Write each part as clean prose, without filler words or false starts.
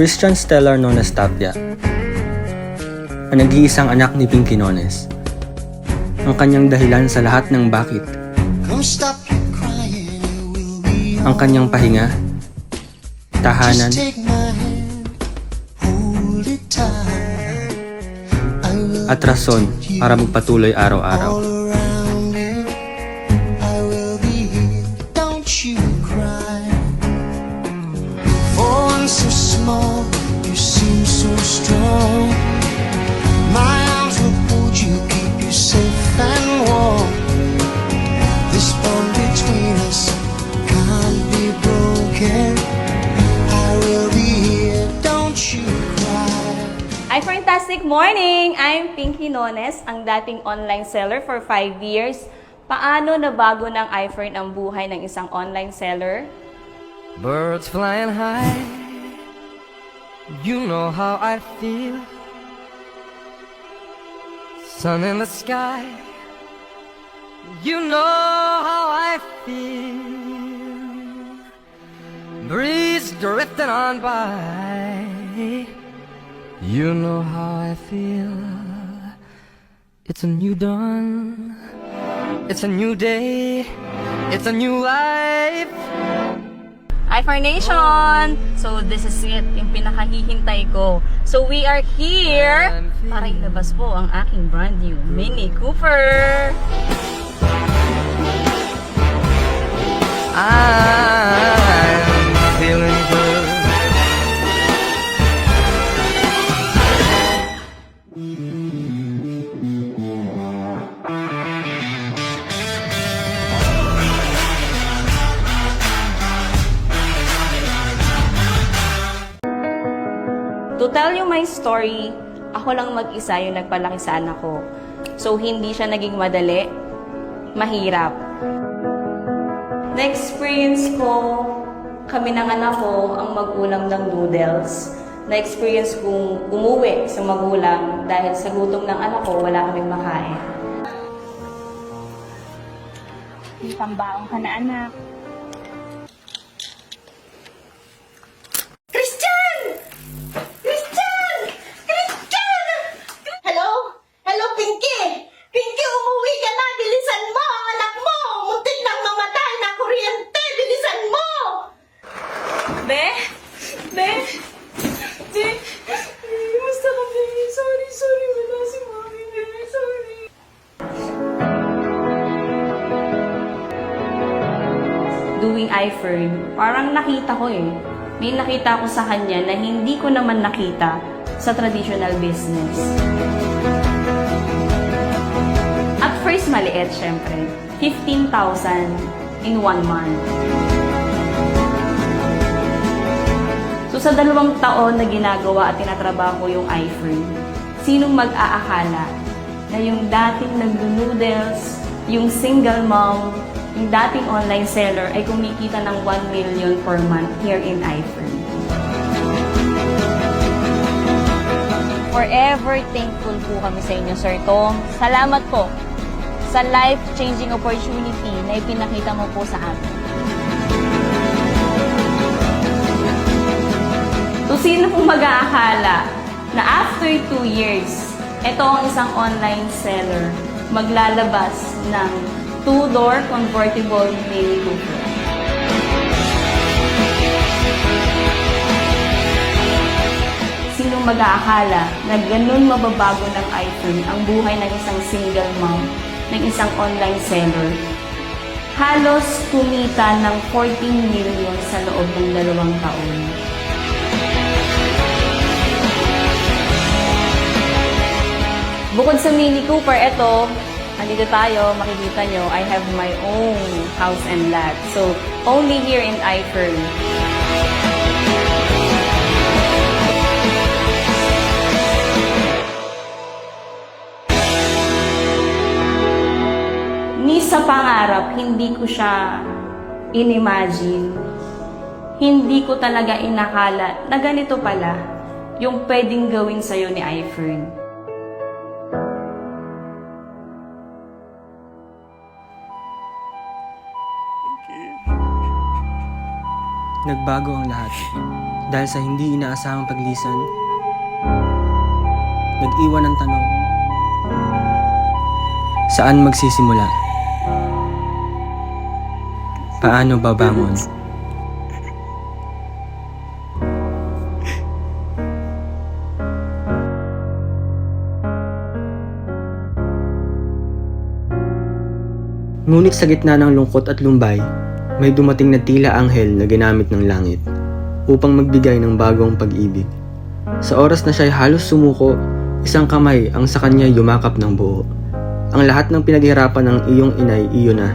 Christian Stellar Nones Tapia, ang nag-iisang anak ni Pinky Nones. Ang kanyang dahilan sa lahat ng bakit. Ang kanyang pahinga, tahanan, at rason para magpatuloy araw-araw. So small, you seem so strong. My arms will hold you, keep you safe and warm. This bond between us can't be broken. I will be here, don't you cry. Hi, fantastic morning! I'm Pinky Nones, ang dating online seller for 5 years. Paano nabago ng iFern ang buhay ng isang online seller? Birds flying high, you know how I feel. Sun in the sky, you know how I feel. Breeze drifting on by, you know how I feel. It's a new dawn, it's a new day, it's a new life. iFern Nation! So, this is it, yung pinakahihintay ko. So, we are here para ilabas po ang aking brand new Mini Cooper! I'm feeling good. To tell you my story, ako lang mag-isa yung nagpalaki sa anak ko. So, hindi siya naging madali, mahirap. Na-experience ko, kami ng anak ko ang mag-ulam ng noodles. Na-experience kong umuwi sa magulang dahil sa gutom ng anak ko, wala kaming makain. May pambaong ka na, anak. Hello, Pinky! Pinky, umuwi ka na! Bilisan mo ang anak mo! Muntik nang mamatay na kuryente! Bilisan mo! Be? Basta ka, Be? Sorry. Wala si Mami, Be. Sorry. Doing iFern, parang nakita ko eh. May nakita ko sa kanya na hindi ko naman nakita sa traditional business. At first, maliit, syempre. 15,000 in 1 month. So, sa 2 taon na ginagawa at tinatrabaho yung iFern, sinong mag-aakala na yung dating nag-noodles, yung single mom, yung dating online seller ay kumikita ng 1 million per month here in iFern. Forever thankful po kami sa inyo, Sir Tom. Salamat po sa life-changing opportunity na ipinakita mo po sa amin. So, sino pong mag-aakala na after 2 years, ito ang isang online seller maglalabas ng 2-door convertible Mini Cooper. Sinong mag-aakala na ganun mababago ng iPhone ang buhay ng isang single mom, ng isang online seller? Halos kumita ng 14 million sa loob ng 2 taon. Bukod sa Mini Cooper, ito, andito tayo, makikita nyo, I have my own house and lot. So, only here in iFern. Ni sa pangarap, hindi ko siya inimagine. Hindi ko talaga inakala na ganito pala yung pwedeng gawin sa'yo ni iFern. Nagbago ang lahat. Dahil sa hindi inaasahang paglisan, nag-iwan ng tanong, saan magsisimula? Paano babangon? Ngunit sa gitna ng lungkot at lumbay, may dumating na tila anghel na ginamit ng langit upang magbigay ng bagong pag-ibig. Sa oras na siya'y halos sumuko, isang kamay ang sa kanya yumakap ng buo. Ang lahat ng pinaghirapan ng iyong inay iyo na.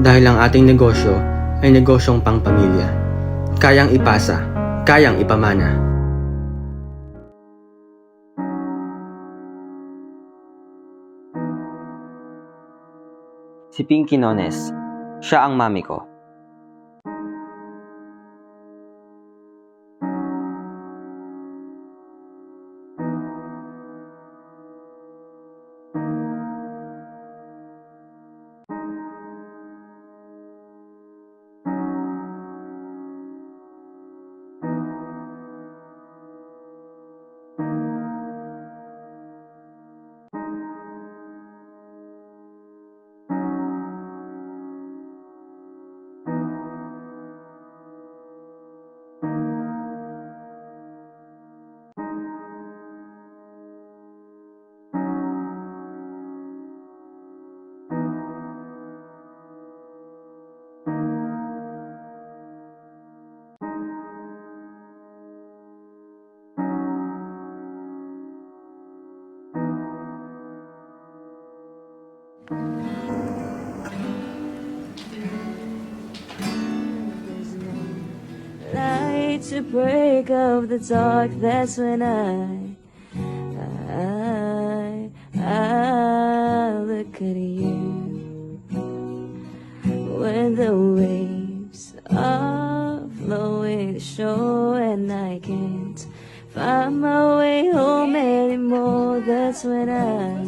Dahil ang ating negosyo ay negosyong pangpamilya. Kayang ipasa, kayang ipamana. Si Pinky Nones, siya ang mami ko. Light to break of the dark, that's when I look at you. When the waves are flowing the shore and I can't find my way home anymore, that's when I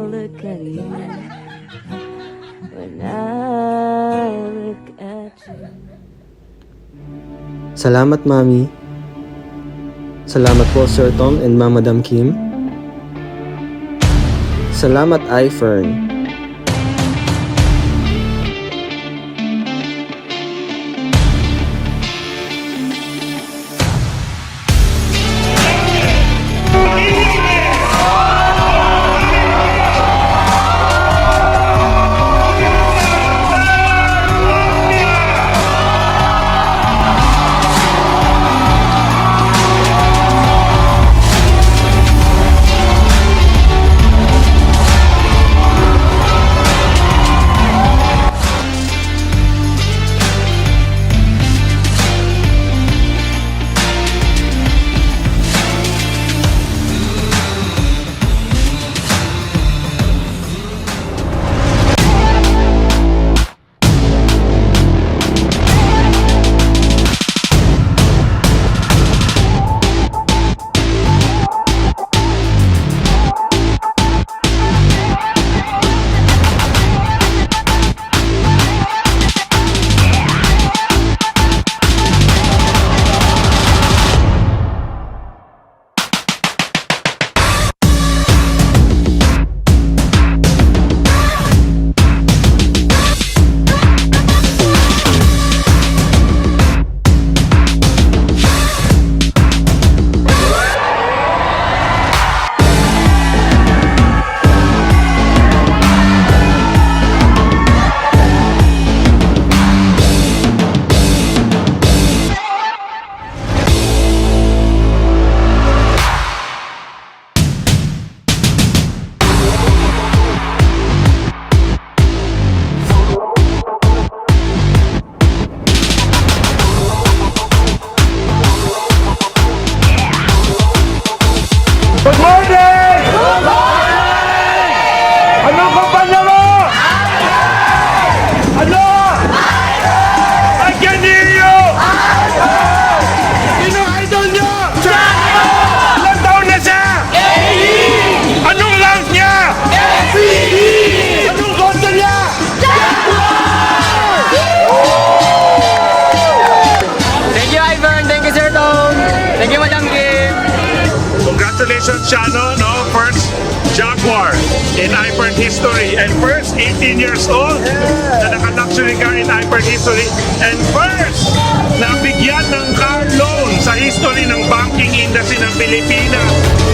look at you. When I look at you. Salamat, Mami. Salamat po, Sir Tom and Madam Kim. Salamat, iFern. Good morning! Good morning! Anong kumpanya mo? Ano? I can hear you! Sino idol nyo? Ilang taon na siya? Anong rank niya? Anong kota niya? congratulations, Shano, no? First Jaguar in iPern history. And first 18 years old na naka-luxury car in iPern history. And first na bigyan ng car loan sa history ng banking industry ng Pilipinas.